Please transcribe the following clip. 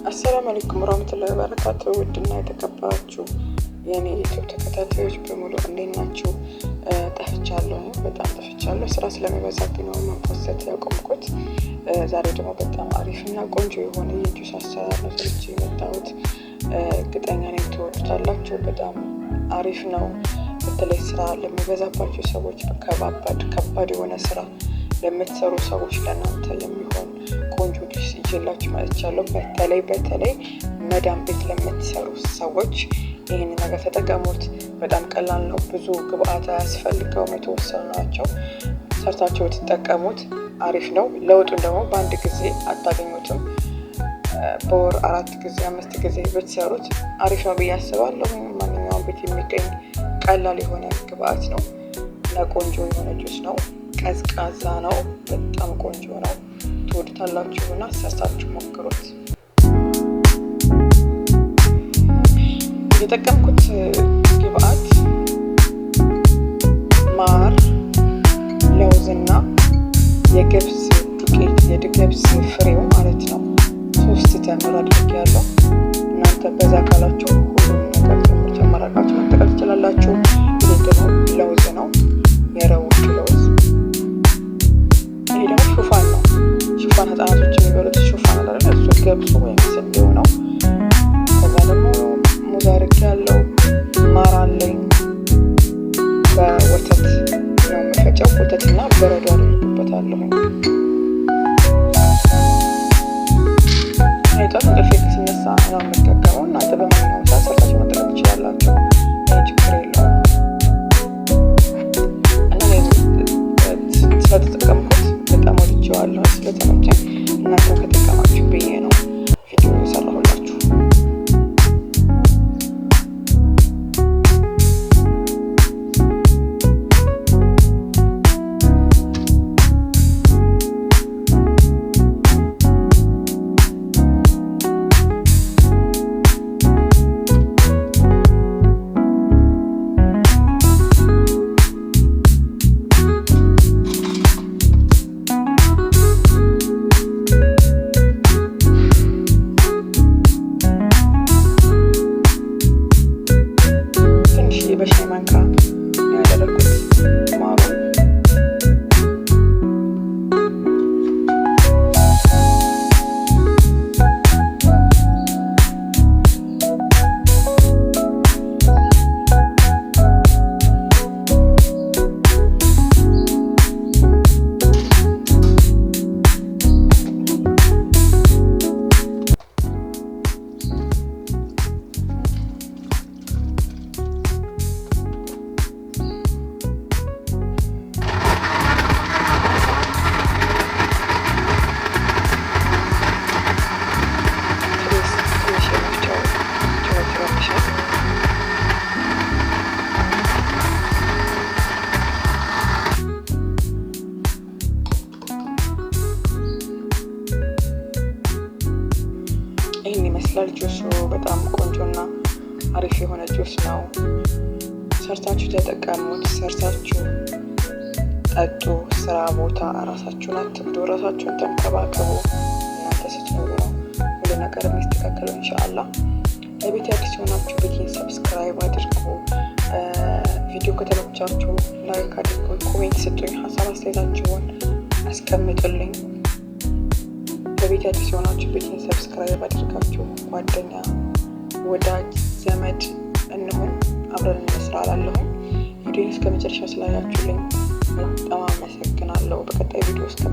አሰላሙ አለይኩም ወራህመቱላሂ ወበረካቱሁ። ውድና የተከበራችሁ የኔ ዩቲዩብ ተከታታዮች በሙሉ እንዴት ናችሁ? ጠፍቻለሁ፣ በጣም ጠፍቻለሁ። ስራ ስለሚበዛብኝ ነው መፖስት ያቆምኩት። ዛሬ ደግሞ በጣም አሪፍና ቆንጆ የሆነ የጁስ አሰራር ነው ሰርቼ የመጣሁት። እርግጠኛ ነኝ ትወዱታላችሁ። በጣም አሪፍ ነው። በተለይ ስራ ለሚበዛባችሁ ሰዎች፣ ከባድ የሆነ ስራ ለምትሰሩ ሰዎች ለእናንተ የሚሆን ቆንጆ ጁስ ይዤላችሁ መጥቻለሁ። በተለይ መዳም ቤት ለምትሰሩ ሰዎች ይህን ነገር ተጠቀሙት። በጣም ቀላል ነው። ብዙ ግብአት አያስፈልገውም። የተወሰኑ ናቸው። ሰርታችሁ ተጠቀሙት። አሪፍ ነው። ለውጡን ደግሞ በአንድ ጊዜ አታገኙትም። በወር 4 ጊዜ 5 ጊዜ ብትሰሩት አሪፍ ነው ብዬ አስባለሁ። ማንኛውም ቤት የሚገኝ ቀላል የሆነ ግብአት ነው እና ቆንጆ የሆነ ጁስ ነው። ቀዝቃዛ ነው። በጣም ቆንጆ ነው። ትወዱታላችሁና ሰርታችሁ ሞክሩት። የተጠቀምኩት ግብአት ማር፣ ለውዝና የገብስ ዱቄት፣ የገብስ ፍሬው ማለት ነው። 3 ተምር አድርጌያለሁ። እናንተ በዛ ካላችሁ ሁሉንም ነገር ጨምራችሁ መጠቀም ትችላላችሁ። ይሄ ደግሞ ለውዝ ነው፣ የረቡዕ ለውዝ። ይሄ ደግሞ ሹፋን ነው። ሹፋን ህጻናቶች የሚበሉት ሹፋን አለ አይደል? እሱ ገብሱ ወይም ስንዴው ነው። ከዛ ደግሞ ሙዝ አድርጌያለሁ። ማር አለኝ። በወተት ነው የምፈጨው። ወተትና በረዶ አድርጌበታለሁ። አይቷት እንቅልፌ ስነሳ ነው የምጠቀመው። እናንተ በማንኛውም ሰዓት ሰርታችሁ መጠቀም ትችላላችሁ። ችግር የለውም። እና ስለተጠቀምኩት በጣም ወድጄዋለሁ። ስለተመቸኝ እናንተ ከተጠቀማችሁ ብዬ ነው ቪዲዮ የሰራሁላችሁ። በሻይ ማንኪያ ያደረኩት ማሩ ይህን ይመስላል ጁሱ። በጣም ቆንጆና አሪፍ የሆነ ጁስ ነው። ሰርታችሁ ተጠቀሙት። ሰርታችሁ ጠጡ። ስራ ቦታ ራሳችሁን አትብዱ። ራሳችሁን ተንከባከቡ። እናንተ ስትኖሩ ነው ሁሉ ነገር የሚስተካከለው ኢንሻአላህ። ለቤት አዲስ የሆናችሁ ቤቴን ሰብስክራይብ አድርጉ። ቪዲዮ ከተመቻችሁ ላይክ አድርጉ። ኮሜንት ስጡኝ። ሀሳብ አስተያየታችሁን አስቀምጡልኝ። ለቤት አዲስ የሆናችሁ ቤቴን ሰብስክራይብ አድርጋችሁ ጓደኛ፣ ወዳጅ፣ ዘመድ እንሁን። አብረን እንስራ እላለሁ። ቪዲዮን እስከ መጨረሻው ስላያችሁልኝ በጣም አመሰግናለሁ። በቀጣይ ቪዲዮ እስከ